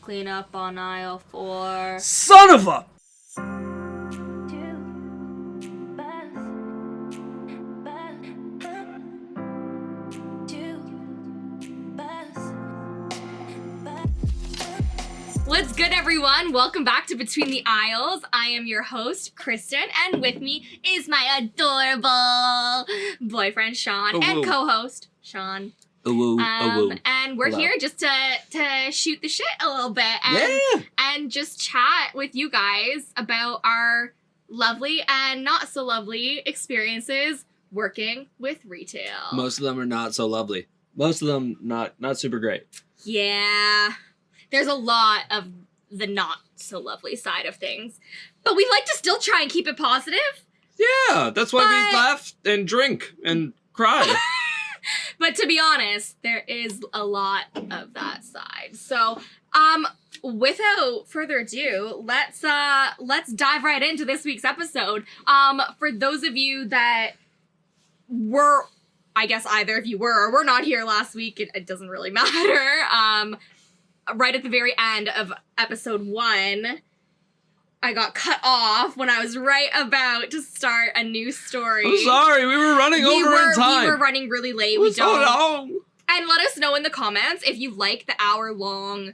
clean up on aisle 4. Son of a... What's good, everyone? Welcome back to Between the Aisles. I am your host, Kristyn, and with me is my adorable boyfriend, Shawn, and co-host, Shawn. And we're here just to shoot the shit a little bit and just chat with you guys about our lovely and not so lovely experiences working with retail. Most of them are not so lovely. Most of them not super great. Yeah. There's a lot of the not so lovely side of things. But we like to still try and keep it positive. Yeah, that's why we laugh and drink and cry. But to be honest, there is a lot of that side. So, without further ado, let's dive right into this week's episode. For those of you that were, I guess either of you were or were not here last week, it doesn't really matter. Right at the very end of episode 1, I got cut off when I was right about to start a new story. I'm sorry, we were running over in time. We were running really late. We don't. Long. And let us know in the comments if you like the hour-long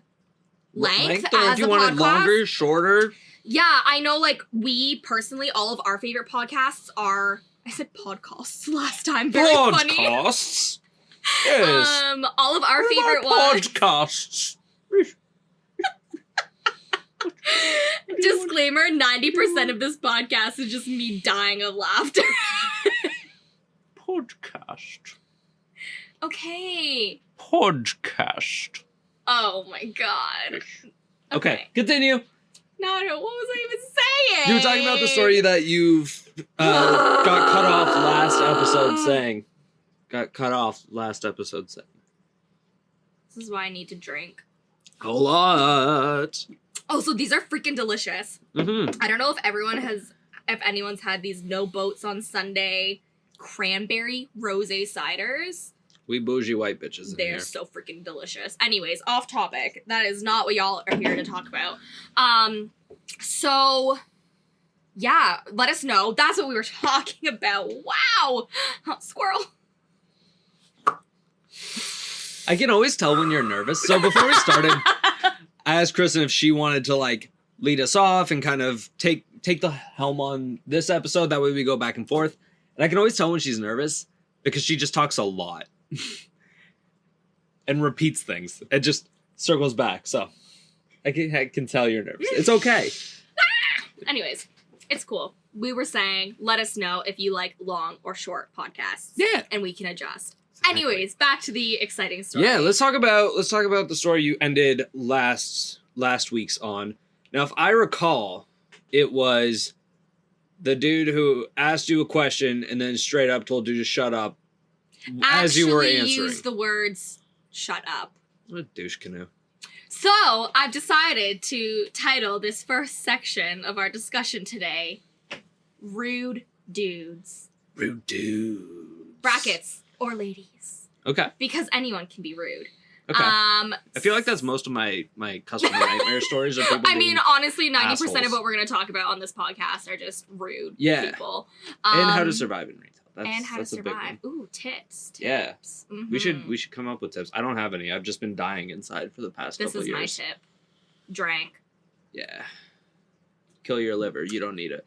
length or as if you a want podcast. It longer, shorter. Yeah, I know, like, we personally, all of our favorite podcasts are... I said podcasts last time. Very funny. Podcasts? Yes. All of our favorite ones. Podcasts. Disclaimer, 90% of this podcast is just me dying of laughter. Podcast. Okay. Podcast. Oh my god. Okay, continue. No, what was I even saying? You were talking about the story that you've got cut off last episode saying. This is why I need to drink. A lot. Oh, so these are freaking delicious. Mm-hmm. I don't know if anyone's had these No Boats on Sunday cranberry rosé ciders. We bougie white bitches in They're here. so freaking delicious. Anyways, off topic. That is not what y'all are here to talk about. So, yeah, let us know. That's what we were talking about. Wow! Squirrel. I can always tell when you're nervous. So before we started, I asked Kristyn if she wanted to, like, lead us off and kind of take the helm on this episode. That way we go back and forth. And I can always tell when she's nervous because she just talks a lot. And repeats things. It just circles back. So I can tell you're nervous. It's okay. Anyways, it's cool. We were saying, let us know if you like long or short podcasts. Yeah. And we can adjust. Exactly. Anyways, back to the exciting story. Yeah, let's talk about the story you ended last week's on. Now, if I recall, it was the dude who asked you a question and then straight up told you to shut up as you were answering. Use the words "shut up." What a douche canoe. So I've decided to title this first section of our discussion today, "Rude Dudes." Rude dudes. Brackets or ladies. Okay. Because anyone can be rude. Okay. I feel like that's most of my customer nightmare stories. Are people honestly, 90% assholes. of what we're going to talk about on this podcast are just rude people. And how to survive in retail. How to survive. Ooh, tips. Yeah. Mm-hmm. We should come up with tips. I don't have any. I've just been dying inside for the past couple of years. This is my tip. Drank. Yeah. Kill your liver. You don't need it.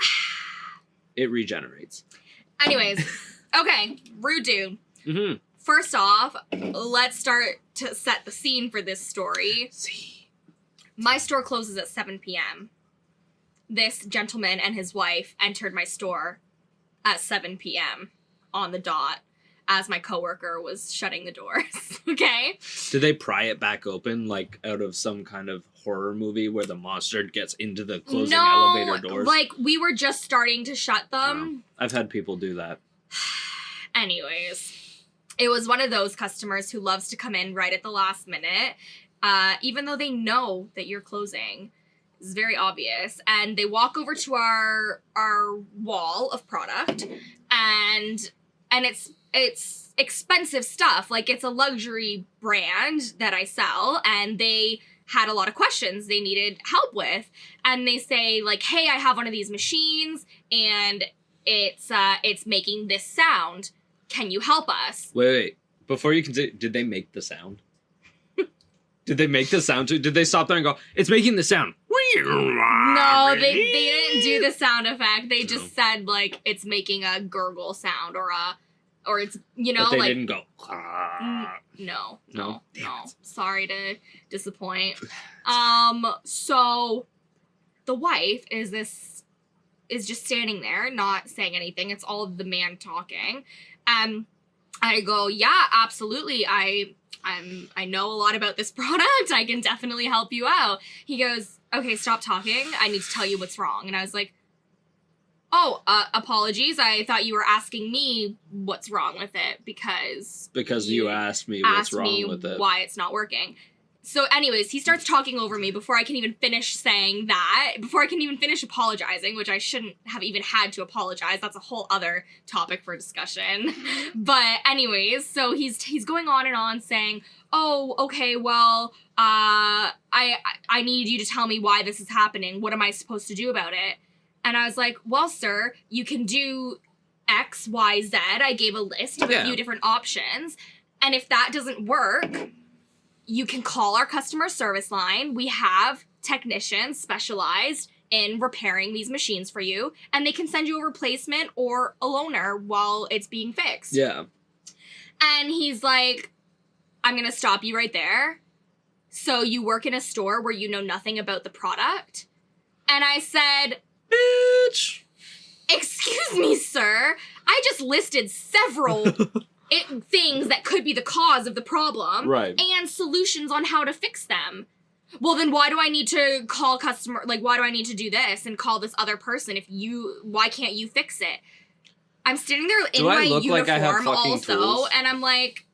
It regenerates. Anyways. Okay. Rude dude. Mm-hmm. First off, let's start to set the scene for this story. My store closes at 7 p.m. This gentleman and his wife entered my store at 7 p.m. on the dot as my coworker was shutting the doors. Okay? Did they pry it back open like out of some kind of horror movie where the monster gets into the closing elevator doors? Like we were just starting to shut them. No. I've had people do that. Anyways, it was one of those customers who loves to come in right at the last minute, even though they know that you're closing. It's very obvious. And they walk over to our wall of product, and it's expensive stuff. Like, it's a luxury brand that I sell, and they had a lot of questions they needed help with. And they say, like, hey, I have one of these machines, and it's making this sound. Can you help us? Wait. Before you continue, did they make the sound? Did they make the sound too? Did they stop there and go, it's making the sound? No, they didn't do the sound effect. They just said, like, it's making a gurgle sound or it's, you know, but they like... didn't go, No. Damn it. Sorry to disappoint. So the wife is just standing there, not saying anything. It's all the man talking. I go, yeah, absolutely. I know a lot about this product. I can definitely help you out. He goes, okay, stop talking. I need to tell you what's wrong. And I was like, oh, apologies. I thought you were asking me what's wrong with it because you asked me what's wrong with it. Why it's not working. So anyways, he starts talking over me before I can even finish saying that, before I can even finish apologizing, which I shouldn't have even had to apologize. That's a whole other topic for discussion. But anyways, so he's going on and on saying, oh, okay, well, I need you to tell me why this is happening. What am I supposed to do about it? And I was like, well, sir, you can do X, Y, Z. I gave a list of a few different options. And if that doesn't work, you can call our customer service line. We have technicians specialized in repairing these machines for you, and they can send you a replacement or a loaner while it's being fixed. Yeah. And he's like, I'm going to stop you right there. So you work in a store where you know nothing about the product? And I said, bitch, excuse me, sir. I just listed several things that could be the cause of the problem, right, and solutions on how to fix them. Well, then why do I need to call customer, like, why do I need to do this and call this other person why can't you fix it? I'm standing there in my uniform also, tools? And I'm like,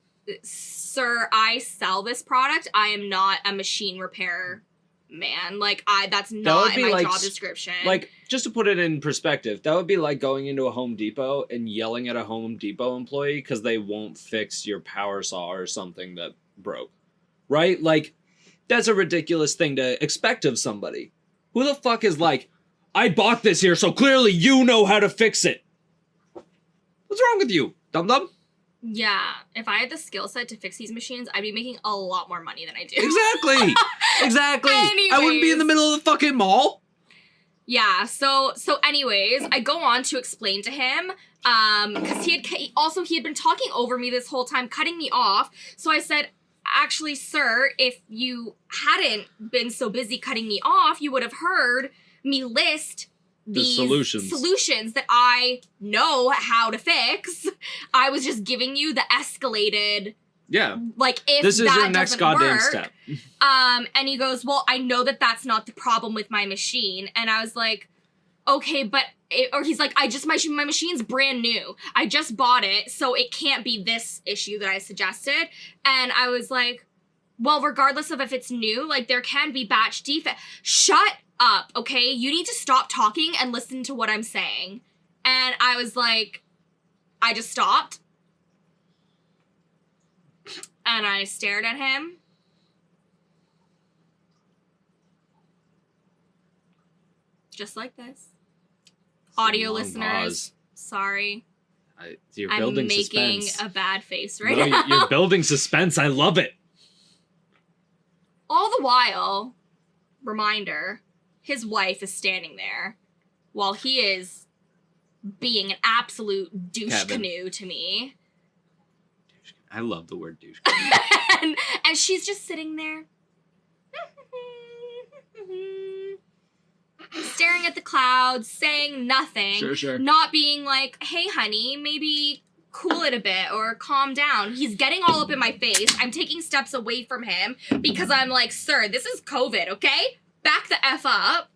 sir, I sell this product. I am not a machine repair man. Like, that's not in my job description. Like, just to put it in perspective, that would be like going into a Home Depot and yelling at a Home Depot employee because they won't fix your power saw or something that broke. Right? Like, that's a ridiculous thing to expect of somebody. Who the fuck is like, I bought this here, so clearly you know how to fix it. What's wrong with you, dum-dum? Yeah, if I had the skill set to fix these machines, I'd be making a lot more money than I do. Exactly. Exactly. Anyways. I wouldn't be in the middle of the fucking mall. Yeah, so anyways, I go on to explain to him, because he had been talking over me this whole time, cutting me off. So I said, actually, sir, if you hadn't been so busy cutting me off, you would have heard me list these solutions that I know how to fix. I was just giving you the escalated. Yeah. Like, if this is that your next goddamn step. And he goes, well, I know that that's not the problem with my machine. And I was like, okay, but, or he's like, my machine's brand new. I just bought it, so it can't be this issue that I suggested. And I was like, well, regardless of if it's new, like, there can be batch defect. Shut up, okay? You need to stop talking and listen to what I'm saying. And I was like, I just stopped. And I stared at him. Just like this. Audio listeners, sorry. You're building suspense. I'm making a bad face right now. now. You're building suspense. I love it. All the while, reminder, his wife is standing there while he is being an absolute douche canoe to me. I love the word douche. and she's just sitting there. Staring at the clouds, saying nothing. Sure. Not being like, hey, honey, maybe cool it a bit or calm down. He's getting all up in my face. I'm taking steps away from him because I'm like, sir, this is COVID, okay? Back the F up.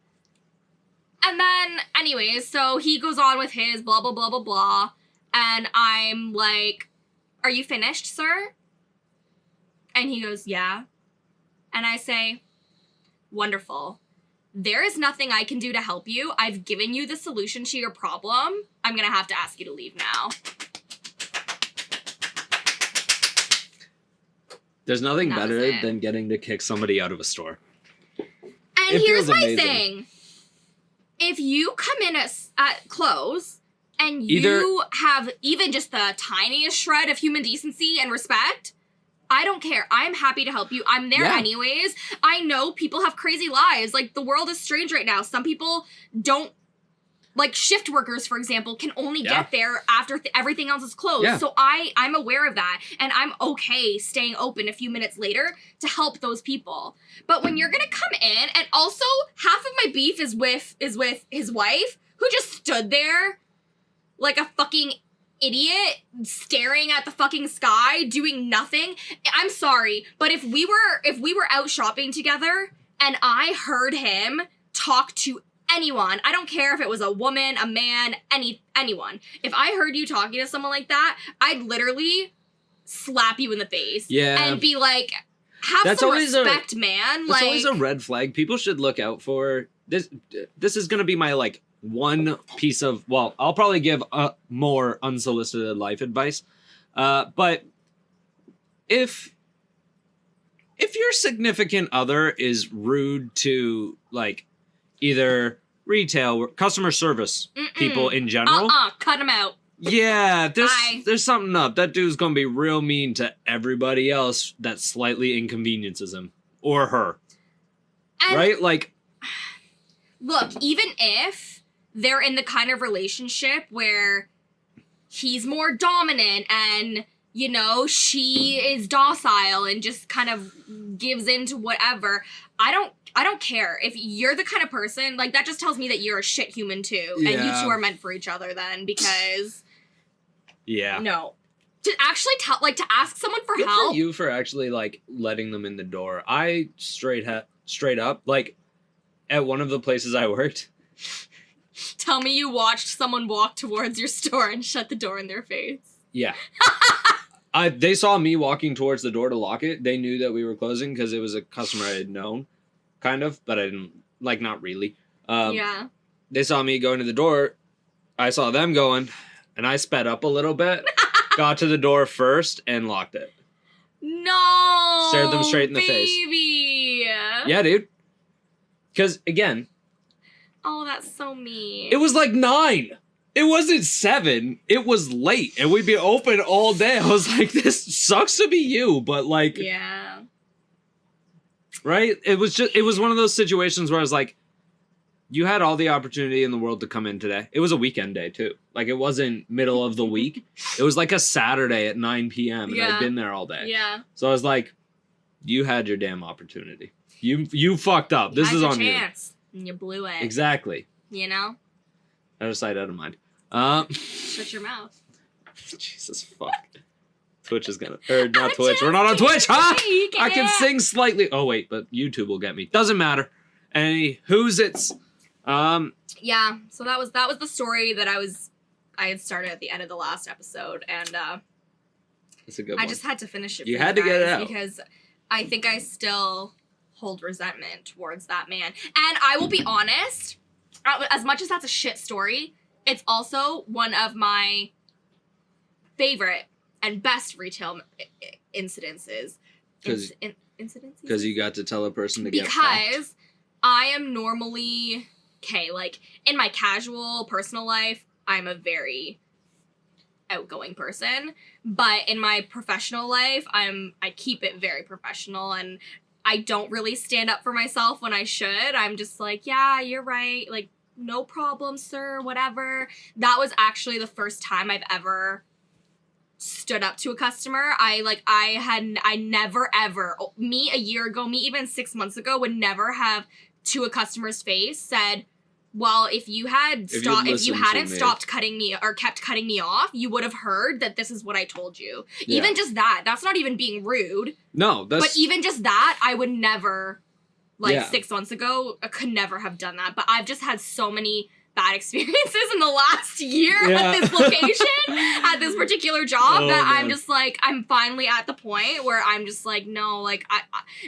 And then, anyways, so he goes on with his blah, blah, blah, blah, blah. And I'm like, are you finished, sir? And he goes, yeah. And I say, wonderful. There is nothing I can do to help you. I've given you the solution to your problem. I'm going to have to ask you to leave now. There's nothing better than getting to kick somebody out of a store. And here's feels my amazing. thing. If you come in at close and you Either- have even just the tiniest shred of human decency and respect, I don't care. I'm happy to help you. I'm there Yeah. anyways. I know people have crazy lives. Like, the world is strange right now. Some people don't, like, shift workers, for example, can only Yeah. get there after everything else is closed. Yeah. So I'm aware of that. And I'm okay staying open a few minutes later to help those people. But when you're gonna come in, and also half of my beef is with his wife, who just stood there like a fucking idiot staring at the fucking sky doing nothing. I'm sorry, but if we were out shopping together and I heard him talk to anyone, I don't care if it was a woman, a man, anyone, if I heard you talking to someone like that, I'd literally slap you in the face. Yeah. And be like, have That's some always respect, man. That's Like, always a red flag. People should look out for this. This is gonna be my like one piece of. Well, I'll probably give more unsolicited life advice. But if your significant other is rude to like either retail or customer service people in general, cut him out. yeah, Bye. there's something up. That dude's gonna be real mean to everybody else that slightly inconveniences him or her. And Right? Like, look, even if they're in the kind of relationship where he's more dominant and, you know, she is docile and just kind of gives in to whatever, I don't care. If you're the kind of person, like, that just tells me that you're a shit human too. And you Yeah. two are meant for each other then, because yeah. no. To actually to ask someone for Good help. for you for actually like letting them in the door. I straight up, like, at one of the places I worked. Tell me you watched someone walk towards your store and shut the door in their face. Yeah. They saw me walking towards the door to lock it. They knew that we were closing because it was a customer I had known, kind of, but I didn't, like, not really. Yeah. They saw me going to the door. I saw them going, and I sped up a little bit, got to the door first, and locked it. No. Stared them straight in the face. Baby. Yeah, dude. Because, again, Oh, that's so mean. it was like 9. It wasn't 7. It was late, and we'd be open all day. I was like, this sucks to be you, but, like, Yeah. right? It was one of those situations where I was like, you had all the opportunity in the world to come in today. It was a weekend day, too. Like, it wasn't middle of the week. It was like a Saturday at 9 p.m., and Yeah. I'd been there all day. Yeah. So I was like, you had your damn opportunity. You fucked up. This Had is your on chance, and you blew it. you. Exactly. You know? Out of sight, out of mind. Shut your mouth. Jesus fuck. Twitch is gonna... Or not Twitch. We're not on Twitch, huh? I can sing slightly. Oh, wait, but YouTube will get me. Doesn't matter. Any who's it's... Yeah, so that was the story that I had started at the end of the last episode, and It's a good I one. just had to finish it. You for had to get it guys out. because I think I still hold resentment towards that man. And I will be honest, as much as that's a shit story, it's also one of my favorite and best retail incidences. 'Cause- Incidences? Because you got to tell a person to get fucked. Because I am normally, okay, like, in my casual personal life, I'm a very outgoing person, but in my professional life, I keep it very professional, and I don't really stand up for myself when I should. I'm just like, yeah, you're right, like, no problem, sir, whatever. That was actually the first time I've ever stood up to a customer. I never ever, me a year ago, me even 6 months ago, would never have to a customer's face said, well, if you hadn't stopped cutting me or kept cutting me off, you would have heard that this is what I told you. Yeah. Even just that's not even being rude. No, that's... But even just that, I would never, like, Yeah. 6 months ago, I could never have done that. But I've just had so many bad experiences in the last year Yeah. at this location, at this particular job, Oh, that I'm man. just like, I'm finally at the point where I'm just like, no, like,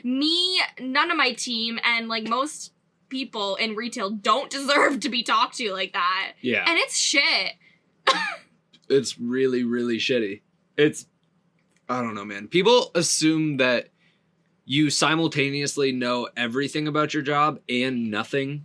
none of my team and, like, most people in retail don't deserve to be talked to like that. Yeah. And it's shit. It's really, really shitty. It's... I don't know, man. People assume that you simultaneously know everything about your job and nothing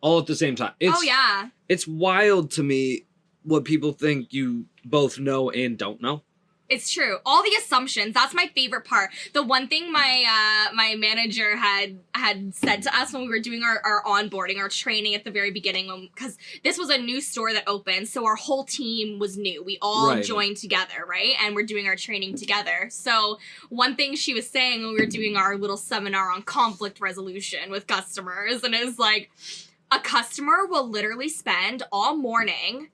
all at the same time. It's wild to me what people think you both know and don't know. It's true. All the assumptions. That's my favorite part. The one thing my manager had said to us when we were doing our onboarding, our training at the very beginning, because this was a new store that opened, so our whole team was new. We all joined together, right? And we're doing our training together. So one thing she was saying when we were doing our little seminar on conflict resolution with customers, and it was like, a customer will literally spend all morning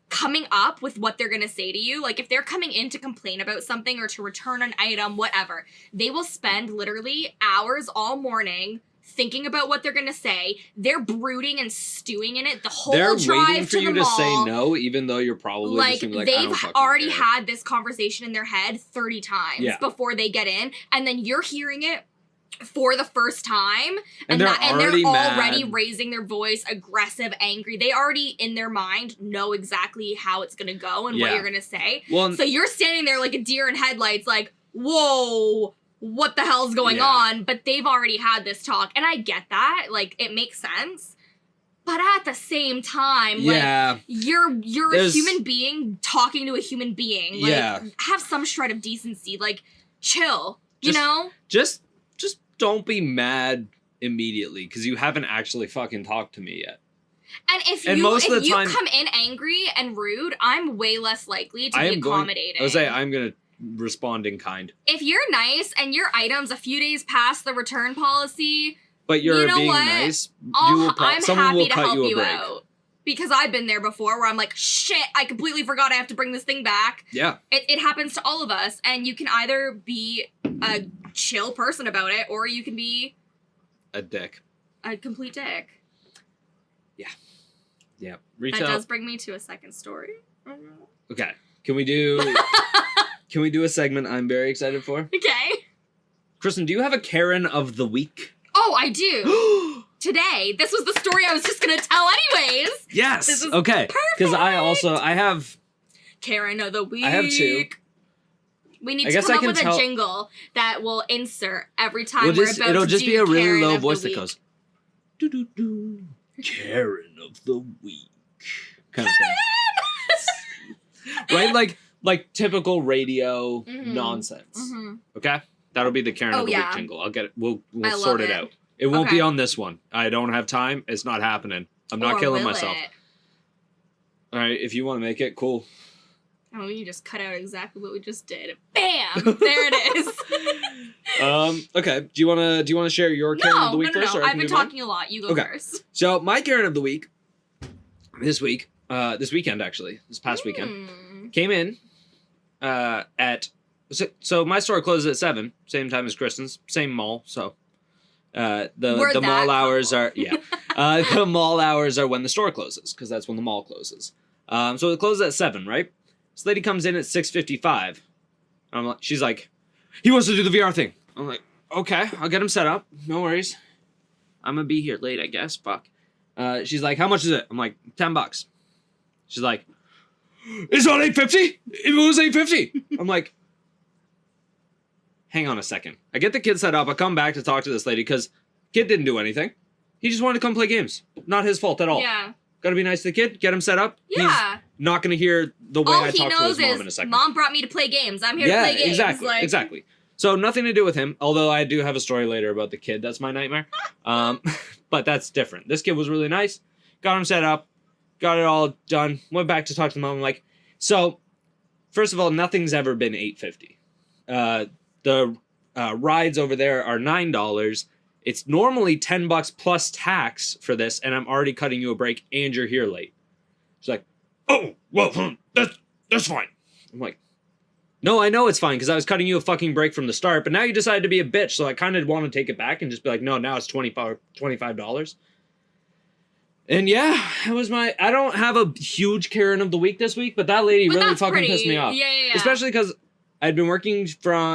coming up with what they're going to say to you. Like, if they're coming in to complain about something or to return an item, whatever, they will spend literally hours all morning thinking about what they're going to say. They're brooding and stewing in it the whole drive to the mall. They're waiting for you to say no, even though you're probably like, just gonna be like, they've already had this conversation in their head 30 times before they get in, and then you're hearing it for the first time, and they're already raising their voice, aggressive, angry. They already, in their mind, know exactly how it's gonna go and what you're gonna say. Well, so you're standing there like a deer in headlights, like, whoa, what the hell's going on? But they've already had this talk, and I get that. Like, it makes sense. But at the same time, like, you're a human being talking to a human being. Like, have some shred of decency. Like, chill, you know? Just don't be mad immediately, because you haven't actually fucking talked to me yet. And if you come in angry and rude, I'm way less likely to be accommodating. I was saying, I'm going to respond in kind. If you're nice and your item's a few days past the return policy, but you're being nice, I'm happy to help you out. Because I've been there before where I'm like, shit, I completely forgot I have to bring this thing back. Yeah. It happens to all of us. And you can either be a chill person about it, or you can be a dick. A complete dick. Yeah. Yeah. That does bring me to a second story. Okay. Can we do a segment I'm very excited for? Okay. Kristyn, do you have a Karen of the week? Oh, I do. Today. This was the story I was just going to tell anyways. Yes. This is okay. Because I have... Karen of the week. I have two. We need to come up with a jingle that will insert every time we're about to do It'll just be a really Karen low voice that goes... Do-do-do. Karen of the week. Kind of thing. Right? Like typical radio nonsense. Mm-hmm. Okay? That'll be the Karen of the week jingle. I'll get it. We'll sort it out. It won't be on this one. I don't have time. It's not happening. I'm not killing myself. All right, if you want to make it, cool. Oh, you just cut out exactly what we just did. Bam! There it is. Okay. Do you wanna share your Karen of the week first? No. I've been talking a lot. You go first. So my Karen of the week this weekend actually, this past weekend, came in so my store closes at 7, same time as Kristyn's, same mall, so the mall hours are the mall hours are when the store closes, because that's when the mall closes. So it closes at 7, right? This lady comes in at 6:55. She's like, he wants to do the VR thing. I'm like, okay, I'll get him set up. No worries. I'm gonna be here late, I guess. Fuck. She's like, how much is it? I'm like, $10. She's like, it's not $8.50. It was $8.50. I'm like, hang on a second. I get the kid set up. I come back to talk to this lady because kid didn't do anything. He just wanted to come play games. Not his fault at all. Yeah. Gotta be nice to the kid. Get him set up. Yeah. He's not gonna hear the way I talk to his mom in a second. Mom brought me to play games. I'm here to play games. Exactly. So nothing to do with him. Although I do have a story later about the kid. That's my nightmare. But that's different. This kid was really nice. Got him set up. Got it all done. Went back to talk to the mom. I'm like, so first of all, nothing's ever been $8.50. The rides over there are $9. It's normally $10 plus tax for this, and I'm already cutting you a break, and you're here late. She's like, oh, well, that's fine. I'm like, no, I know it's fine, because I was cutting you a fucking break from the start, but now you decided to be a bitch, so I kind of want to take it back and just be like, no, now it's $25. And yeah, it was I don't have a huge Karen of the week this week, but that lady really fucking pissed me off. Yeah. Especially because I'd been working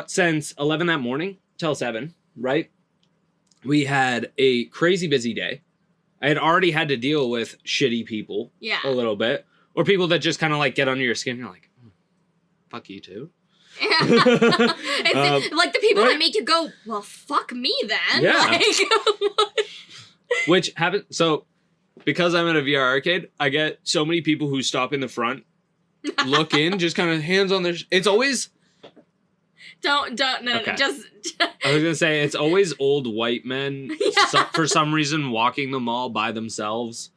since 11 that morning till 7, right? We had a crazy busy day. I had already had to deal with shitty people a little bit. Or people that just kind of like get under your skin. You're like, fuck you too. It's like the people right? that make you go, well, fuck me then. Yeah. Like, Which happens. So, because I'm at a VR arcade, I get so many people who stop in the front, look in, just kind of hands on their. It's always. no, Okay. just. I was gonna say it's always old white men for some reason walking the mall by themselves,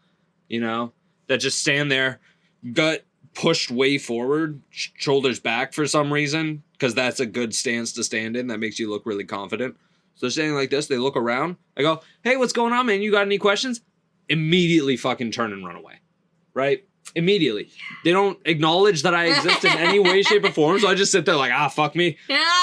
that just stand there, gut pushed way forward, shoulders back for some reason, because that's a good stance to stand in. That makes you look really confident. So they're standing like this. They look around. I go, "Hey, what's going on, man? You got any questions?" Immediately fucking turn and run away, right? Immediately. They don't acknowledge that I exist in any way, shape, or form. So I just sit there like, fuck me.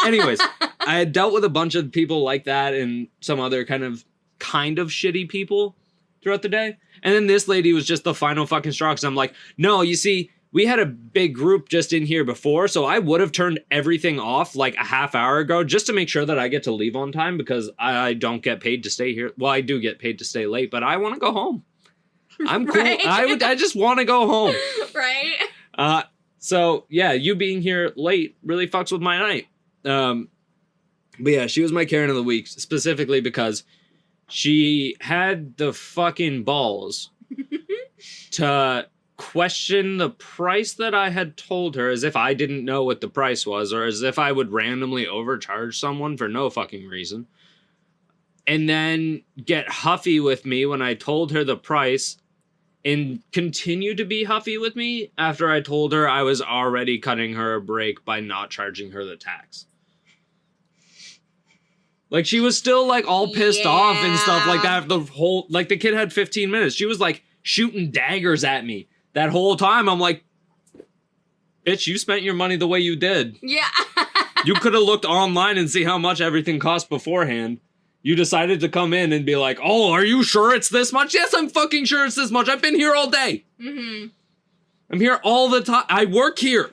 Anyways, I had dealt with a bunch of people like that and some other kind of shitty people throughout the day. And then this lady was just the final fucking straw. Because I'm like, no, you see, we had a big group just in here before. So I would have turned everything off like a half hour ago just to make sure that I get to leave on time because I don't get paid to stay here. Well, I do get paid to stay late, but I want to go home. I'm cool. Right? I just want to go home. Right? So yeah, you being here late really fucks with my night. But yeah, she was my Karen of the week specifically because she had the fucking balls to question the price that I had told her as if I didn't know what the price was or as if I would randomly overcharge someone for no fucking reason. And then get huffy with me when I told her the price and continue to be huffy with me after I told her I was already cutting her a break by not charging her the tax. Like, she was still, like, all pissed off and stuff like that. The kid had 15 minutes. She was, like, shooting daggers at me that whole time. I'm like, bitch, you spent your money the way you did. Yeah. You could have looked online and see how much everything cost beforehand. You decided to come in and be like, oh, are you sure it's this much? Yes, I'm fucking sure it's this much. I've been here all day. Mm-hmm. I'm here all the time. I work here.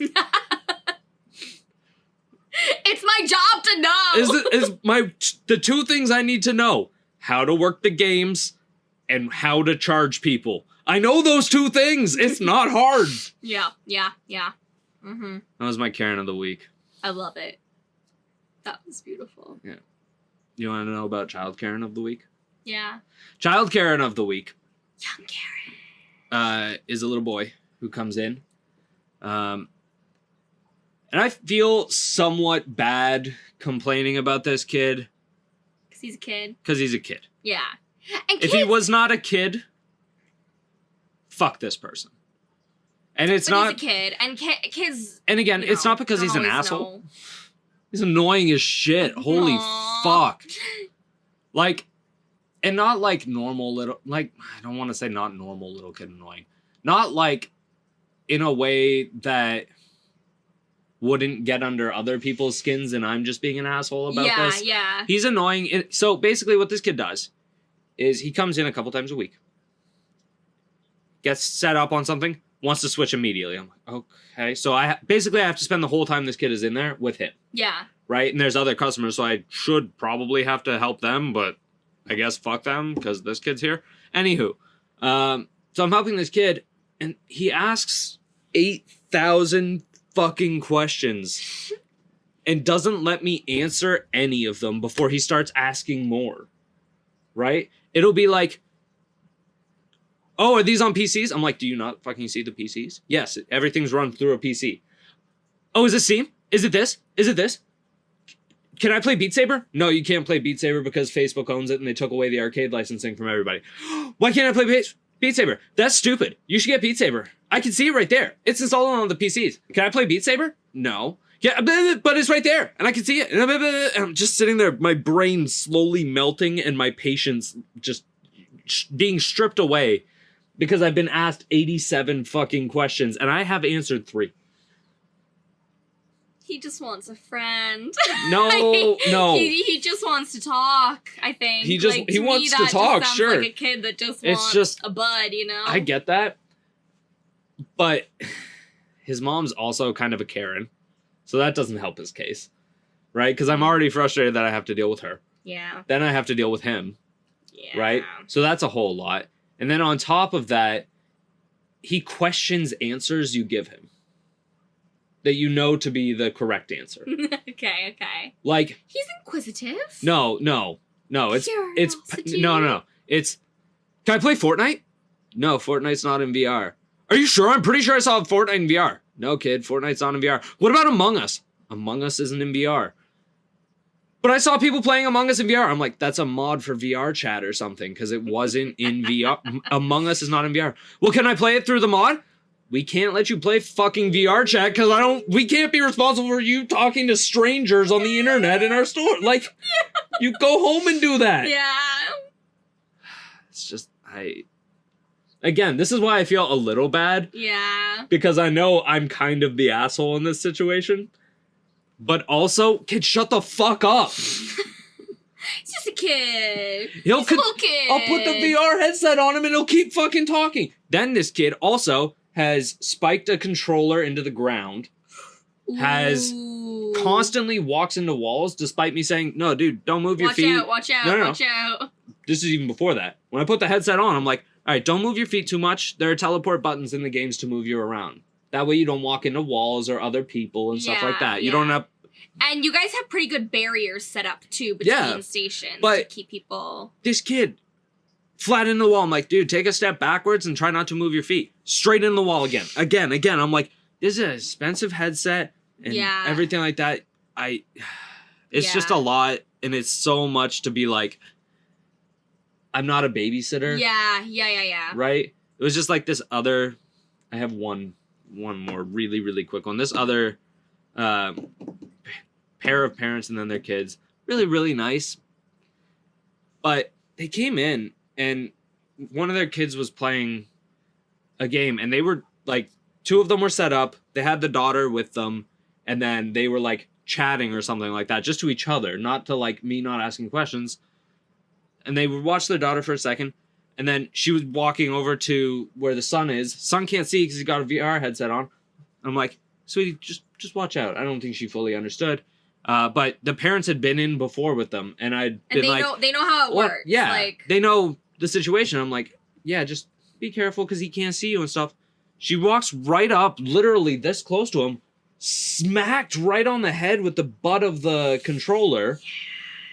It's my job to know. The two things I need to know: how to work the games and how to charge people. I know those two things. It's not hard. Yeah. Mm-hmm. That was my Karen of the week. I love it. That was beautiful. Yeah. You want to know about Child Karen of the week? Yeah. Child Karen of the week. Young Karen. Is a little boy who comes in. And I feel somewhat bad complaining about this kid. Because he's a kid. Because he's a kid. Yeah. And if he was not a kid, fuck this person. And it's not... he's a kid. And kids... And again, it's not because he's an asshole. He's annoying as shit. Holy fuck. Like, and not like normal little... Like, I don't want to say not normal little kid annoying. Not like in a way that wouldn't get under other people's skins and I'm just being an asshole about this. Yeah. He's annoying. So basically what this kid does is he comes in a couple times a week, gets set up on something, wants to switch immediately. I'm like, okay. So I have to spend the whole time this kid is in there with him. Yeah. Right? And there's other customers, so I should probably have to help them, but I guess fuck them because this kid's here. Anywho, so I'm helping this kid and he asks 8,000 fucking questions and doesn't let me answer any of them before he starts asking more. Right? It'll be like, oh, are these on PCs? I'm like, do you not fucking see the PCs? Yes, everything's run through a PC. Oh, is this Steam? Is it this? Is it this? Can I play Beat Saber? No, you can't play Beat Saber because Facebook owns it and they took away the arcade licensing from everybody. Why can't I play Beat Saber? That's stupid. You should get Beat Saber. I can see it right there. It's installed on the PCs. Can I play Beat Saber? No. Yeah, but it's right there, and I can see it. And I'm just sitting there, my brain slowly melting and my patience just being stripped away because I've been asked 87 fucking questions, and I have answered 3. He just wants a friend. No. He just wants to talk, I think. He wants to talk, just sure. Like a kid that just wants a bud, you know? I get that. But his mom's also kind of a Karen. So that doesn't help his case. Right? Because I'm already frustrated that I have to deal with her. Yeah. Then I have to deal with him. Yeah. Right? So that's a whole lot. And then on top of that, he questions answers you give him. that you know to be the correct answer. Okay. Like, He's inquisitive. no. It's Curiosity. no. It's, can I play Fortnite? No, Fortnite's not in VR. Are you sure? I'm pretty sure I saw Fortnite in VR. No, kid, Fortnite's not in VR. What about Among Us? Among Us isn't in VR. But I saw people playing Among Us in VR. I'm like, that's a mod for VR chat or something, because it wasn't in VR. Among Us is not in VR. Well, can I play it through the mod? We can't let you play fucking VR chat because we can't be responsible for you talking to strangers on the internet in our store. Like, you go home and do that. Yeah. It's just, again, this is why I feel a little bad. Yeah. Because I know I'm kind of the asshole in this situation. But also, kid, shut the fuck up. He's just a kid. He's a little kid. I'll put the VR headset on him and he'll keep fucking talking. Then this kid also has spiked a controller into the ground. Has constantly walks into walls despite me saying, no, dude, don't move your feet. Watch out. No. Watch out. This is even before that. When I put the headset on, I'm like, all right, don't move your feet too much. There are teleport buttons in the games to move you around. That way you don't walk into walls or other people and stuff like that. You don't have... And you guys have pretty good barriers set up, too, between stations to keep people... This kid, flat in the wall. I'm like, dude, take a step backwards and try not to move your feet. Straight in the wall again. Again. I'm like, this is an expensive headset and everything like that. It's just a lot, and it's so much to be like, I'm not a babysitter. Yeah. Right? It was just like this other... I have one more really, really quick one. This other pair of parents and then their kids. Really, really nice. But they came in, and one of their kids was playing a game, and they were, like, two of them were set up. They had the daughter with them, and then they were, like, chatting or something like that, just to each other, not to, like, me not asking questions. And they would watch their daughter for a second, and then she was walking over to where the son is. Son can't see because he's got a VR headset on. I'm like, sweetie, just watch out. I don't think she fully understood. But the parents had been in before with them, and they know how it works. Yeah, like... they know the situation. I'm like, yeah, just be careful because he can't see you and stuff. She walks right up, literally this close to him, smacked right on the head with the butt of the controller,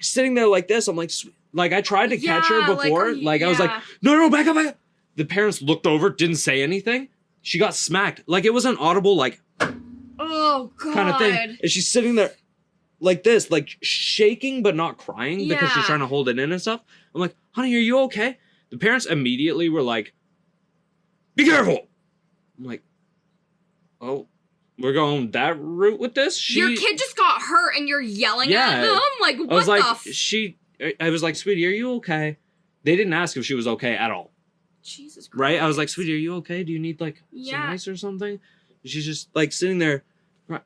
sitting there like this. I'm like, I tried to catch her before. I was like, no, back up. The parents looked over, didn't say anything. She got smacked. Like, it was an audible, like, oh, God. kind of thing. And she's sitting there like this, like, shaking but not crying because she's trying to hold it in and stuff. I'm like, honey, are you okay? The parents immediately were like, be careful. I'm like, oh, we're going that route with this? Your kid just got hurt and you're yelling at them? Like, what I was like, sweetie, are you okay? They didn't ask if she was okay at all. Jesus Christ. Right? I was like, sweetie, are you okay? Do you need, like, some ice or something? She's just, like, sitting there.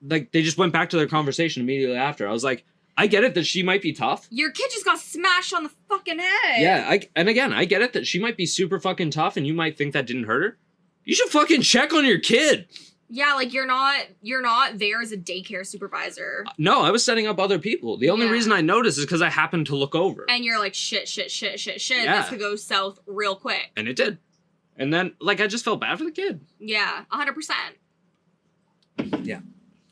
Like, they just went back to their conversation immediately after. I was like, I get it that she might be tough. Your kid just got smashed on the fucking head. Yeah, I get it that she might be super fucking tough and you might think that didn't hurt her. You should fucking check on your kid. Yeah, like, you're not there as a daycare supervisor. No, I was setting up other people. The only reason I noticed is because I happened to look over. And you're like, shit. Yeah. This could go south real quick. And it did. And then, like, I just felt bad for the kid. Yeah, 100%. Yeah.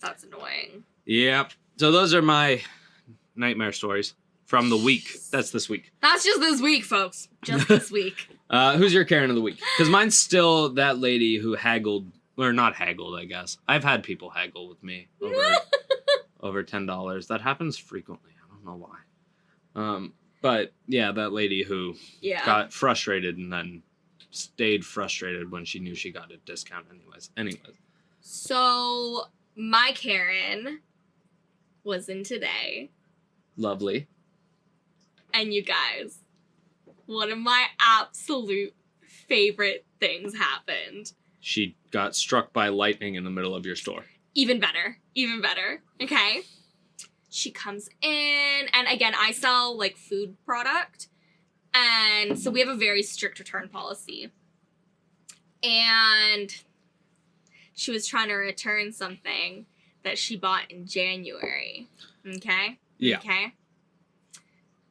That's annoying. Yep. So those are my nightmare stories from the week. That's this week. That's just this week, folks. Just this week. Who's your Karen of the week? Because mine's still that lady who haggled, or not haggled, I guess. I've had people haggle with me over $10. That happens frequently. I don't know why. But yeah, that lady who got frustrated and then stayed frustrated when she knew she got a discount anyways. So my Karen was in today. Lovely. And you guys, one of my absolute favorite things happened. She got struck by lightning in the middle of your store. Even better. Okay. She comes in, and again, I sell, like, food product, and so we have a very strict return policy. And she was trying to return something that she bought in January. Okay? Yeah. Okay?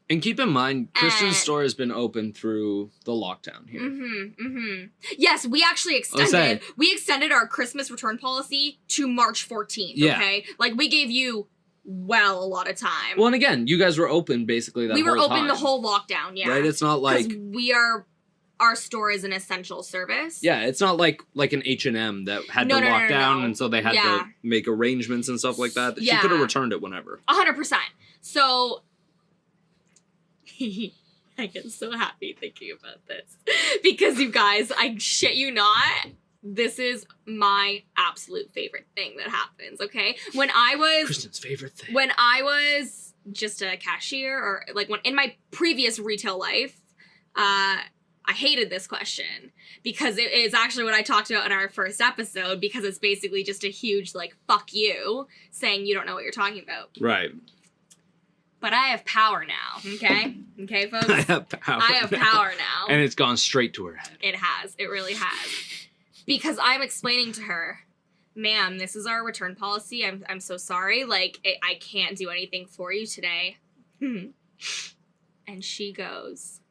And keep in mind, Kristyn's And- store has been open through the lockdown here. Yes, we actually saying. extended our Christmas return policy to March 14th, Yeah. okay? Like, we gave you, well, a lot of time. Well, and again, you guys were open basically that we were whole open time, the whole lockdown, yeah. right? It's not like... Our store is an essential service. Yeah, it's not like an H&M that had to lock down, and so they had to make arrangements and stuff like that. She could have returned it whenever. 100%. So, I get so happy thinking about this. Because, you guys, I shit you not, this is my absolute favorite thing that happens, okay? Kristyn's favorite thing. When I was just a cashier, or, like, when in my previous retail life, I hated this question because it is actually what I talked about in our first episode, because it's basically just a huge, like, fuck you, saying you don't know what you're talking about. Right. But I have power now, okay? Okay, folks? I have power now. And it's gone straight to her head. It has. It really has. Because I'm explaining to her, ma'am, this is our return policy. I'm so sorry. Like, I can't do anything for you today. And she goes...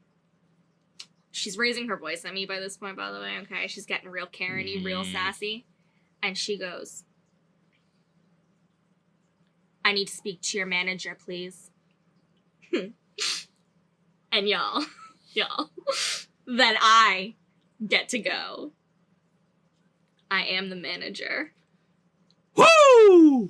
She's raising her voice at me by this point, by the way, okay? She's getting real Karen-y, real sassy. And she goes, I need to speak to your manager, please. And y'all, then I get to go. I am the manager. Woo!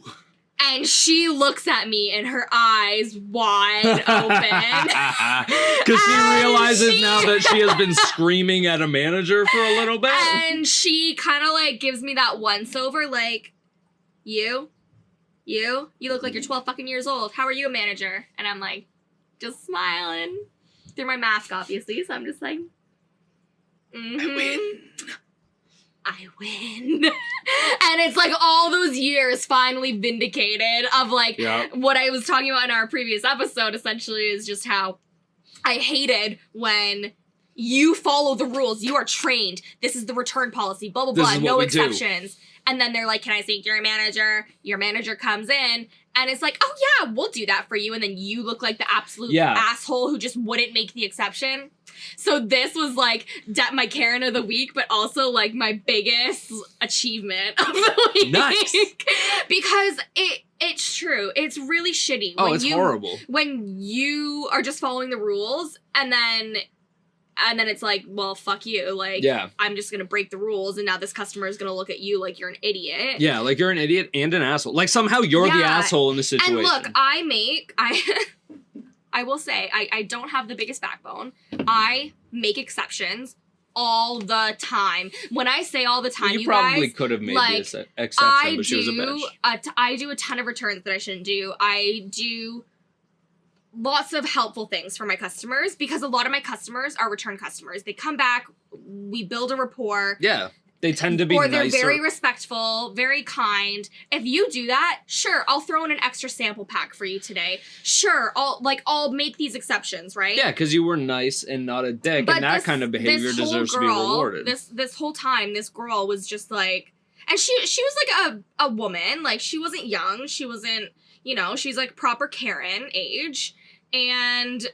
And she looks at me and her eyes wide open. Because she realizes now that she has been screaming at a manager for a little bit. And she kind of like gives me that once over, like, you look like you're 12 fucking years old. How are you a manager? And I'm like, just smiling through my mask, obviously. So I'm just like, I win. And it's like all those years finally vindicated of like what I was talking about in our previous episode, essentially, is just how I hated when you follow the rules. You are trained. This is the return policy, blah, blah, blah, no exceptions. And then they're like, can I speak to your manager? Your manager comes in and it's like, oh yeah, we'll do that for you. And then you look like the absolute asshole who just wouldn't make the exception. So this was like my Karen of the week, but also like my biggest achievement of the week. Nice. Because it's true. It's really shitty. Oh, it's horrible. When you are just following the rules and then it's like, well, fuck you. Like, I'm just going to break the rules, and now this customer is going to look at you like you're an idiot. Yeah, like you're an idiot and an asshole. Like, somehow you're the asshole in the situation. And look, I will say, I don't have the biggest backbone. I make exceptions all the time. When I say all the time, you probably could have made like, this exception, but she was a bitch. I do a ton of returns that I shouldn't do. I do lots of helpful things for my customers because a lot of my customers are return customers. They come back, we build a rapport. Yeah. They tend to be nicer. Or they're very respectful, very kind. If you do that, sure, I'll throw in an extra sample pack for you today. Sure, I'll make these exceptions, right? Yeah, because you were nice and not a dick, and that kind of behavior deserves to be rewarded. This whole time, this girl was just like, and she was like a woman, like she wasn't young, she wasn't, she's like proper Karen age, and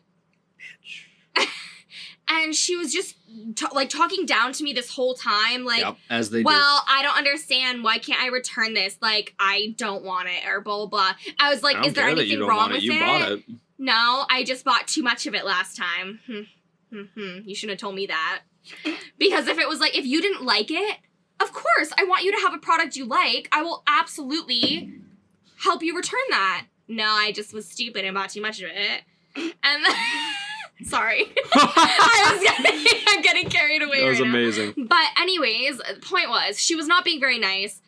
and she was just talking down to me this whole time, like, as they do. I don't understand. Why can't I return this? Like, I don't want it, or blah, blah, blah. I was like, is there anything wrong with it? You bought it. No, I just bought too much of it last time. You shouldn't have told me that. Because if it was like, if you didn't like it, of course, I want you to have a product you like. I will absolutely help you return that. No, I just was stupid and bought too much of it. And sorry. I'm getting carried away. That was right amazing. Now. But anyways, the point was, she was not being very nice.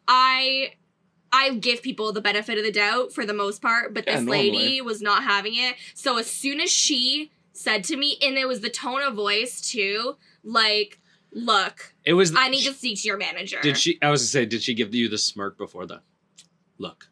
I give people the benefit of the doubt for the most part, but this lady was not having it. So as soon as she said to me, and it was the tone of voice too, like, look, I need to speak to your manager. Did she give you the smirk before the look?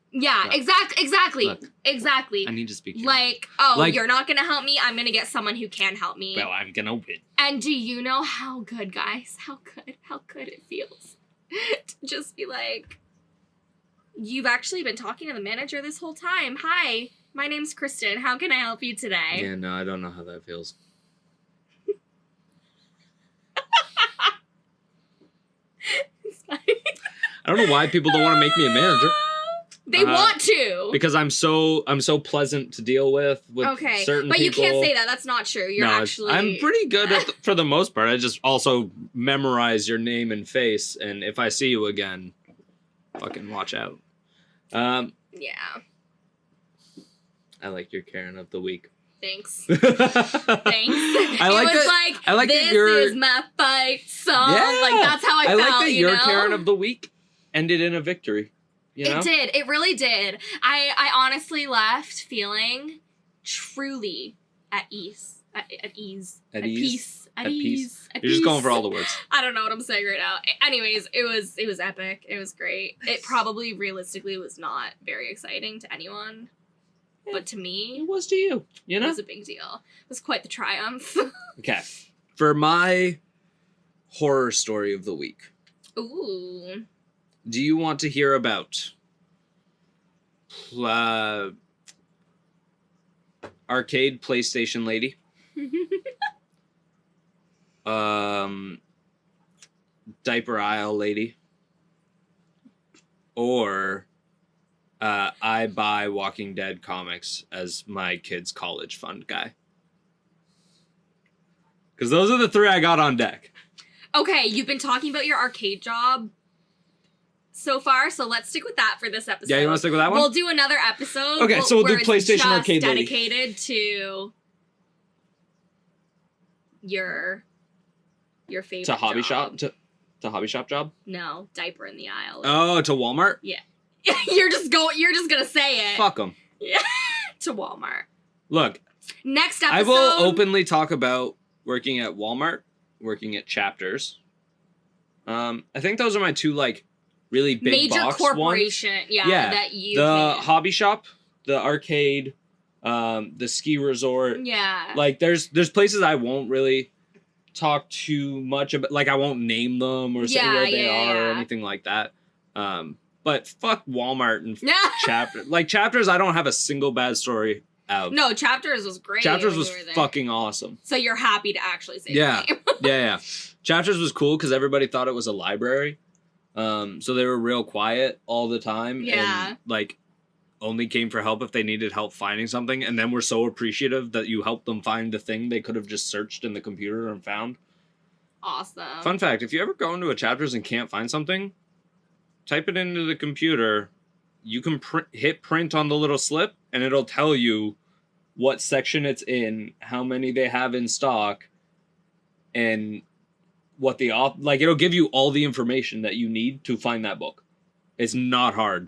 Yeah, look. Exactly. Look, exactly. I need to speak to you. Like, you're not going to help me. I'm going to get someone who can help me. Well, I'm going to win. And do you know how good, guys? How good it feels to just be like, you've actually been talking to the manager this whole time. Hi, My name's Kristyn. How can I help you today? Yeah, no, I don't know how that feels. It's fine. I don't know why people don't want to make me a manager. They want to. Because I'm so pleasant to deal with okay, certain but people. you can't say that. That's not true. You're actually. I'm pretty good for the most part. I just also memorize your name and face, and if I see you again, fucking watch out. Yeah. I like your Karen of the week. Thanks. Thanks. I like this is my fight song. Yeah. Like that's how I felt. I like that your know? Karen of the week ended in a victory. You know? It did. It really did. I honestly left feeling truly at ease. At ease. At peace. At ease. At You're just peace. going for all the words. I don't know what I'm saying right now. Anyways, it was epic. It was great. It probably realistically was not very exciting to anyone. Yeah. But to me, it was to you. You know? It was a big deal. It was quite the triumph. Okay. For my horror story of the week. Ooh. Do you want to hear about arcade PlayStation lady? Diaper aisle lady? Or I buy Walking Dead comics as my kid's college fund guy? Because those are the three I got on deck. Okay, you've been talking about your arcade job so far, so let's stick with that for this episode. Yeah, you want to stick with that one? We'll do another episode. Okay, so we'll do where PlayStation it's just Arcade Lady. dedicated to your favorite To hobby job. shop? To hobby shop job? No, diaper in the aisle. Oh, to Walmart? Yeah. You're just gonna say it. Fuck them. Yeah. To Walmart. Look, Next episode. I will openly talk about working at Walmart, working at Chapters. I think those are my two really big major box corporation. ones. Yeah, that you the can. hobby shop, the arcade, the ski resort. Yeah. There's places I won't really talk too much about. I won't name them or say where they are or anything like that. But fuck Walmart and Chapters. Chapters, I don't have a single bad story out. No, Chapters was great. Chapters was fucking awesome. So you're happy to actually say yeah. the name. yeah. Chapters was cool because everybody thought it was a library. So they were real quiet all the time. Yeah. And only came for help if they needed help finding something. And then were so appreciative that you helped them find the thing they could have just searched in the computer and found. Awesome. Fun fact, if you ever go into a Chapters and can't find something, type it into the computer. You can hit print on the little slip, and it'll tell you what section it's in, how many they have in stock, and what the it'll give you all the information that you need to find that book. It's not hard.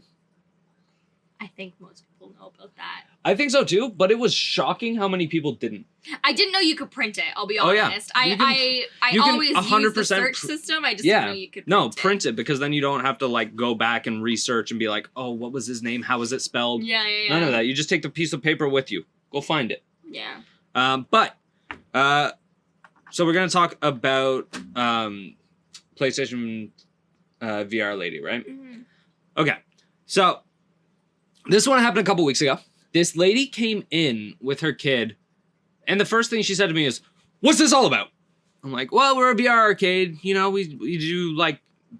I think most people know about that. I think so too, but it was shocking how many people didn't. I didn't know you could print it, I'll be Oh, yeah. honest. You can- I you can always use 100% the search system. I just didn't know you could print it because then you don't have to go back and research and be like, oh, what was his name? How was it spelled? Yeah. None of that. You just take the piece of paper with you. Go find it. Yeah. So we're gonna talk about PlayStation VR lady, right? Mm-hmm. Okay. So this one happened a couple weeks ago. This lady came in with her kid, and the first thing she said to me is, "What's this all about?" I'm like, "Well, we're a VR arcade. You know, we do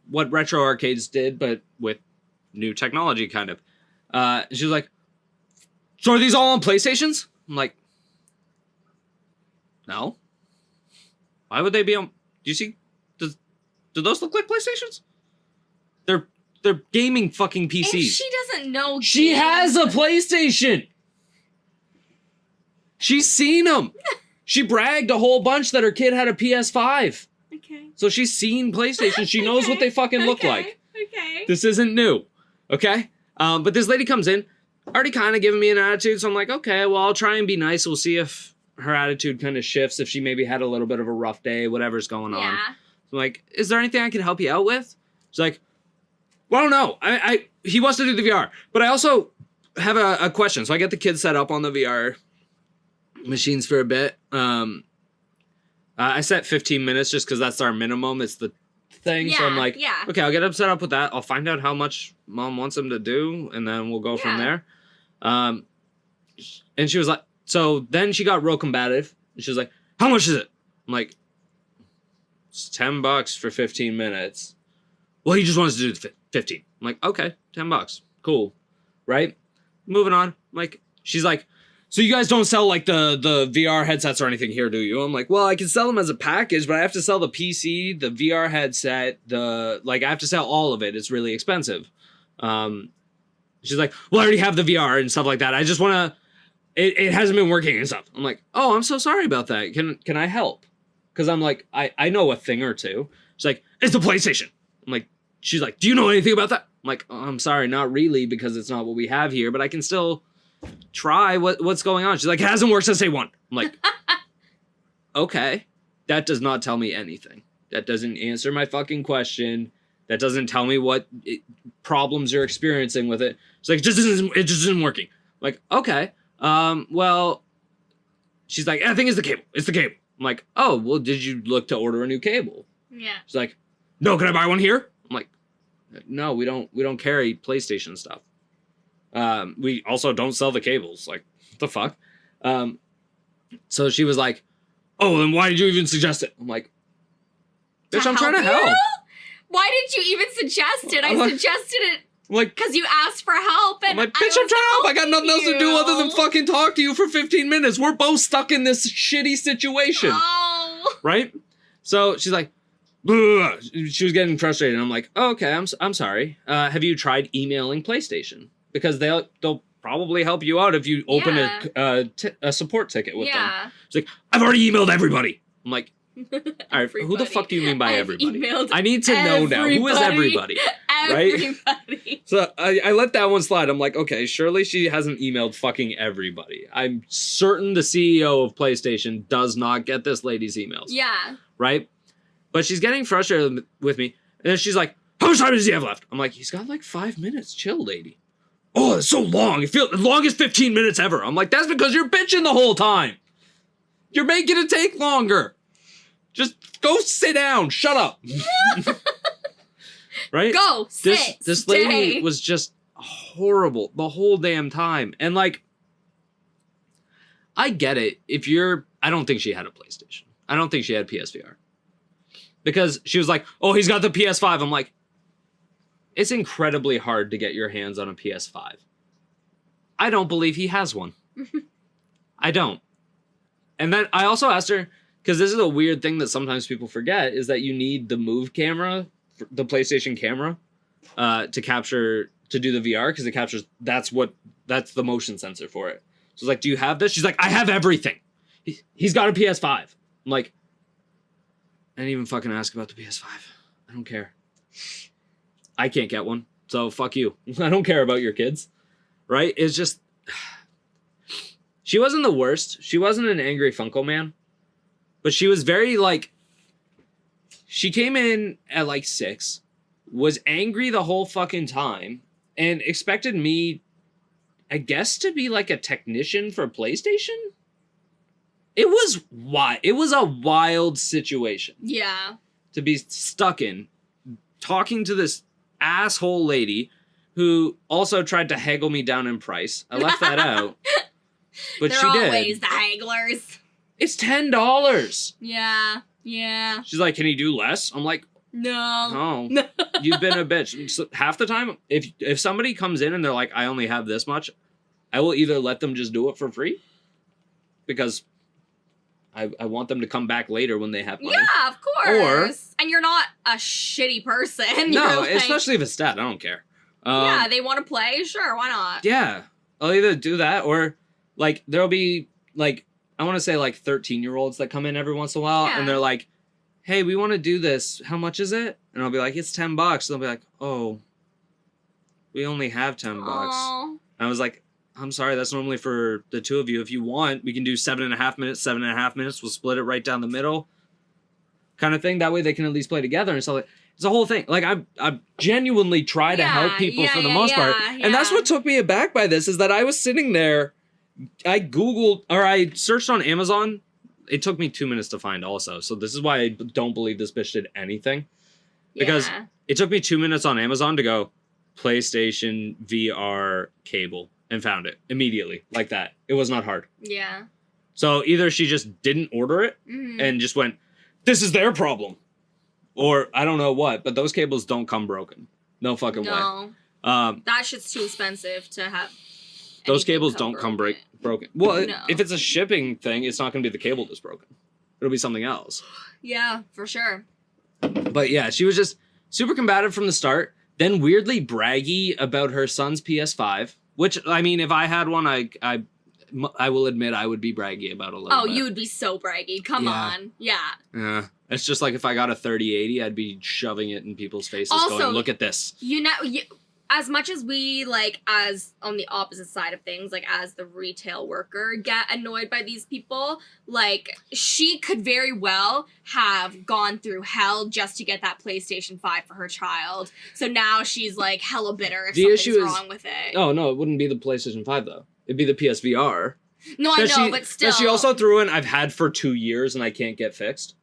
what retro arcades did, but with new technology, kind of." She was like, "So are these all on PlayStations?" I'm like, "No. Why would they be on? Do you see? Do those look like PlayStations? They're gaming fucking PCs." If she doesn't know. She has a PlayStation. She's seen them. She bragged a whole bunch that her kid had a PS5. Okay. So she's seen PlayStation. She knows what they fucking look like. Okay. This isn't new. Okay? But this lady comes in, already kind of giving me an attitude. So I'm like, okay, well, I'll try and be nice. We'll see if her attitude kind of shifts, if she maybe had a little bit of a rough day, whatever's going on. Yeah. So I'm like, is there anything I can help you out with? She's like, well, I don't know. He wants to do the VR, but I also have a question. So I get the kids set up on the VR machines for a bit. I set 15 minutes just because that's our minimum. It's the thing. So I'm like, okay, I'll get them set up with that. I'll find out how much mom wants them to do, and then we'll go from there. And she was like, so then she got real combative. And she was like, how much is it? I'm like, it's $10 for 15 minutes. Well, he just wants to do 15. I'm like, okay, $10. Cool. Right? Moving on. I'm like, she's like, so you guys don't sell like the VR headsets or anything here, do you? I'm like, well, I can sell them as a package, but I have to sell the PC, the VR headset, I have to sell all of it. It's really expensive. She's like, well, I already have the VR and stuff like that. I just want to, it hasn't been working and stuff. I'm like, oh, I'm so sorry about that. Can I help? Because I'm like, I know a thing or two. She's like, it's the PlayStation. I'm like, she's like, do you know anything about that? I'm like, oh, I'm sorry, not really, because it's not what we have here, but I can still try. What's going on? She's like, it hasn't worked since day one. I'm like, okay, that does not tell me anything. That doesn't answer my fucking question. That doesn't tell me what problems you're experiencing with it. She's like, it just isn't working. I'm like, okay, well, she's like, I think it's the cable. It's the cable. I'm like, oh, well, did you look to order a new cable? Yeah. She's like, no, can I buy one here? I'm like, no, we don't carry PlayStation stuff. We also don't sell the cables. Like, what the fuck? So she was like, oh, then why did you even suggest it? I'm like, bitch, I'm trying to help. Why did you even suggest it? I suggested it like, because you asked for help. And I'm like, bitch, I'm trying to help. I got nothing else to do other than fucking talk to you for 15 minutes. We're both stuck in this shitty situation. Oh. Right? So she's like, blah. She was getting frustrated. And I'm like, oh, okay, I'm sorry. Have you tried emailing PlayStation? Because they'll probably help you out if you open a support ticket with them. She's like, I've already emailed everybody. I'm like, all right, who the fuck do you mean by everybody? I need to know now. Who is everybody? Right? Everybody. So I let that one slide. I'm like, okay, surely she hasn't emailed fucking everybody. I'm certain the CEO of PlayStation does not get this lady's emails. Yeah. Right? But she's getting frustrated with me. And then she's like, how much time does he have left? I'm like, he's got like 5 minutes. Chill, lady. Oh, it's so long. It feels the longest 15 minutes ever. I'm like, that's because you're bitching the whole time. You're making it take longer. Just go sit down. Shut up. Right? Go sit. This lady was just horrible the whole damn time. And like, I get it. I don't think she had a PlayStation. I don't think she had PSVR. Because she was like, oh, he's got the PS5. I'm like, it's incredibly hard to get your hands on a PS5. I don't believe he has one. I don't. And then I also asked her, because this is a weird thing that sometimes people forget, is that you need the Move camera, the PlayStation camera, to do the VR, because it captures, that's the motion sensor for it. So it's like, do you have this? She's like, I have everything. He's got a PS5. I'm like, I didn't even fucking ask about the PS5. I don't care. I can't get one, so fuck you. I don't care about your kids, right? It's just, she wasn't the worst. She wasn't an angry Funko Man, but she was very like, she came in at like 6, was angry the whole fucking time, and expected me, I guess, to be like a technician for PlayStation? It was a wild situation. Yeah. To be stuck in, talking to this asshole lady who also tried to haggle me down in price. I left that out. But she did. They're always the hagglers. It's $10. Yeah. Yeah. She's like, can you do less? I'm like, no. You've been a bitch. So half the time, if somebody comes in and they're like, I only have this much, I will either let them just do it for free, because I want them to come back later when they have money. Yeah, of course. And you're not a shitty person. No, especially if it's that. I don't care. Yeah, they want to play? Sure, why not? Yeah. I'll either do that or, like, there'll be, like, I want to say, like, 13-year-olds that come in every once in a while, and they're like, hey, we want to do this. How much is it? And I'll be like, it's $10. And they'll be like, oh, we only have $10. Aww. And I was like, I'm sorry, that's normally for the two of you. If you want, we can do 7.5 minutes, 7.5 minutes. We'll split it right down the middle, kind of thing. That way they can at least play together and stuff. It's a whole thing. Like, I genuinely try to help people for the most part. And that's what took me aback by this, is that I was sitting there, I searched on Amazon. It took me 2 minutes to find also. So this is why I don't believe this bitch did anything. Because it took me 2 minutes on Amazon to go, PlayStation VR cable. and found it immediately, like that. It was not hard. Yeah. So either she just didn't order it and just went, this is their problem. Or I don't know what, but those cables don't come broken. No fucking way. That shit's too expensive to have. Those cables don't come broken. Well, No. if it's a shipping thing, it's not going to be the cable that's broken. It'll be something else. Yeah, for sure. But yeah, she was just super combative from the start. Then weirdly braggy about her son's PS5. Which, I mean, if I had one, I will admit I would be braggy about a little bit. You would be so braggy. Come on. Yeah. Yeah. It's just like if I got a 3080, I'd be shoving it in people's faces Also, going, look at this. As much as we, like, as on the opposite side of things, like, as the retail worker, get annoyed by these people, like, she could very well have gone through hell just to get that PlayStation 5 for her child. So now she's, like, hella bitter if something's wrong with it. Oh, no, it wouldn't be the PlayStation 5, though. It'd be the PSVR. No, I know, but still. That she also threw in, I've had for 2 years and I can't get fixed.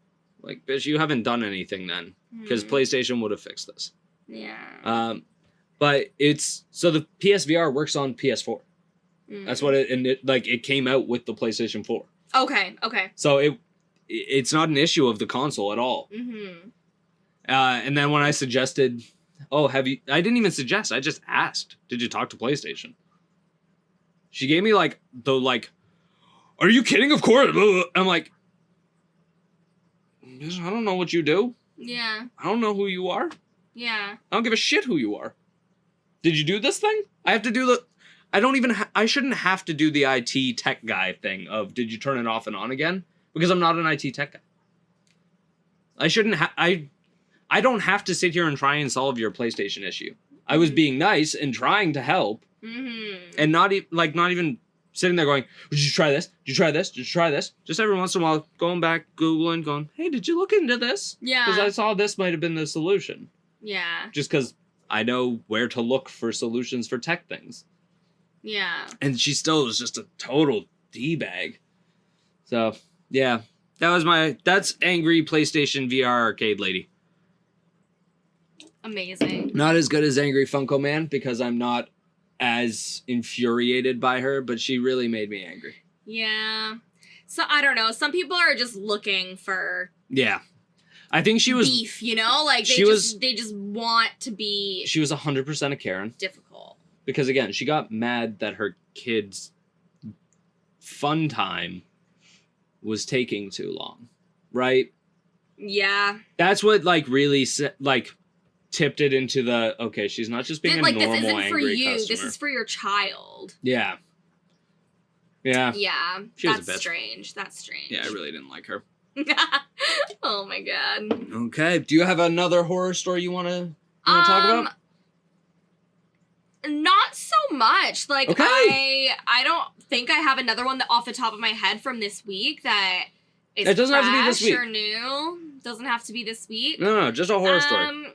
Like, bitch, you haven't done anything then. Because PlayStation would have fixed this. Yeah. But so the PSVR works on PS4. That's what it came out with the PlayStation 4. Okay. So it's not an issue of the console at all. And then when I suggested, I didn't even suggest, I just asked, did you talk to PlayStation? She gave me are you kidding? Of course. I'm like, I don't know what you do. Yeah. I don't know who you are. Yeah. I don't give a shit who you are. Did you do this thing? I have to do I shouldn't have to do the IT tech guy thing of, did you turn it off and on again? Because I'm not an IT tech guy. I don't have to sit here and try and solve your PlayStation issue. I was being nice and trying to help. And not even sitting there going, did you try this? Did you try this? Did you try this? Just every once in a while going back, Googling, going, hey, did you look into this? Yeah. Because I saw this might have been the solution. Yeah. Just because I know where to look for solutions for tech things. Yeah. And she still was just a total D-bag. So, yeah. That's angry PlayStation VR arcade lady. Amazing. Not as good as angry Funko Man, because I'm not as infuriated by her, but she really made me angry. Yeah. So, I don't know. Some people are just looking for... Yeah. I think she was... beef, you know? Like, they just want to be... She was 100% a Karen. Difficult. Because, again, she got mad that her kid's fun time was taking too long. Right? Yeah. That's what, really... tipped it into the, okay, she's not just being a normal angry customer. This isn't for you. Customer. This is for your child. Yeah. Yeah. Yeah. That's strange. That's strange. Yeah, I really didn't like her. Oh my god. Okay. Do you have another horror story you want to talk about? Not so much. Like, okay. I don't think I have another one that off the top of my head from this week that is it doesn't have to be this week. Or new. Doesn't have to be this week. No, just a horror story.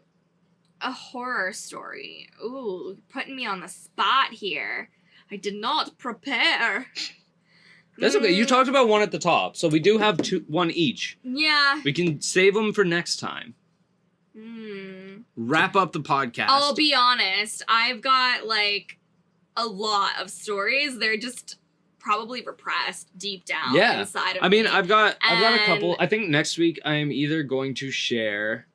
A horror story. Ooh, putting me on the spot here. I did not prepare. That's okay. You talked about one at the top, so we do have one each. Yeah. We can save them for next time. Wrap up the podcast. I'll be honest. I've got, a lot of stories. They're just probably repressed deep down inside of me. I mean, I've got a couple. I think next week I am either going to share...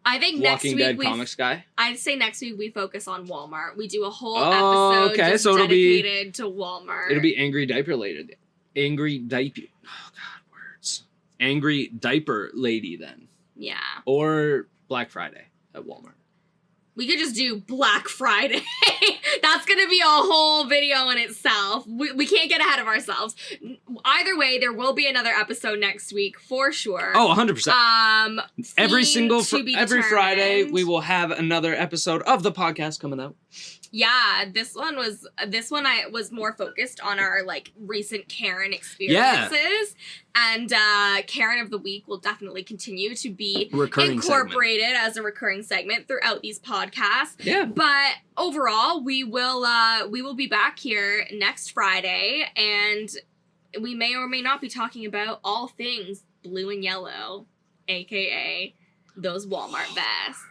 I think next Walking week Dead comics guy. I'd say next week we focus on Walmart. We do a whole episode just dedicated to Walmart. It'll be angry diaper lady. Angry diaper. Oh god, words. Angry diaper lady then. Yeah. Or Black Friday at Walmart. We could just do Black Friday. That's going to be a whole video in itself. We can't get ahead of ourselves. Either way, there will be another episode next week for sure. Oh, 100%. Every Friday, we will have another episode of the podcast coming out. Yeah, this one I was more focused on our recent Karen experiences. And Karen of the Week will definitely continue to be incorporated as a recurring segment throughout these podcasts. Yeah. But overall, we will be back here next Friday, and we may or may not be talking about all things blue and yellow, aka those Walmart vests.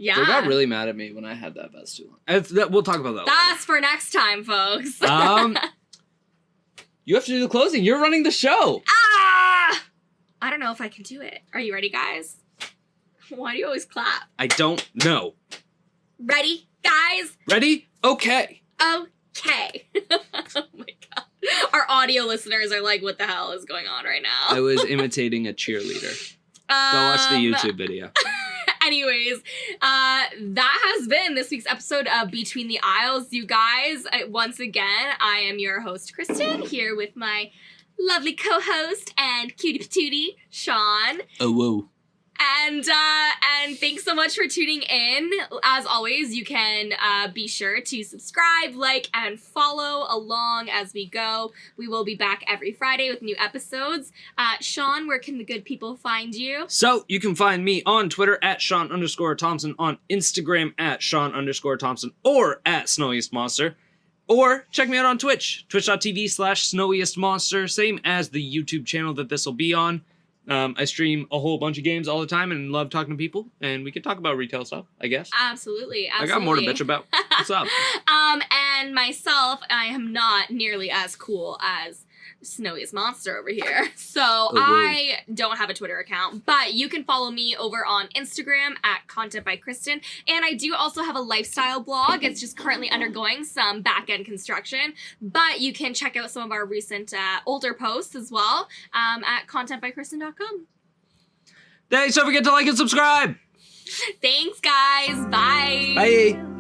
Yeah. They got really mad at me when I had that vest too long. We'll talk about that That's for next time, folks. later. You have to do the closing. You're running the show. Ah! I don't know if I can do it. Are you ready, guys? Why do you always clap? I don't know. Ready, guys? Ready? Okay. Okay. Oh my god. Our audio listeners are like, what the hell is going on right now? I was imitating a cheerleader. Go watch the YouTube video. Anyways, that has been this week's episode of Between the Aisles, you guys. Once again, I am your host, Kristyn, here with my lovely co-host and cutie patootie, Shawn. Oh, whoa. And thanks so much for tuning in. As always, you can be sure to subscribe, like, and follow along as we go. We will be back every Friday with new episodes. Shawn, where can the good people find you? So you can find me on Twitter at Shawn_Thompson, on Instagram at Shawn_Thompson, or at Snowiest Monster. Or check me out on Twitch, twitch.tv/Snowiest Monster, same as the YouTube channel that this will be on. I stream a whole bunch of games all the time and love talking to people, and we could talk about retail stuff, I guess. Absolutely. I got more to bitch about. What's up? And myself, I am not nearly as cool as Snowiest Monster over here. So I don't have a Twitter account, but you can follow me over on Instagram at Content by Kristyn. And I do also have a lifestyle blog. It's just currently undergoing some back-end construction, but you can check out some of our recent older posts as well at contentbykristyn.com. Thanks, don't forget to like and subscribe. Thanks, guys. Bye. Bye.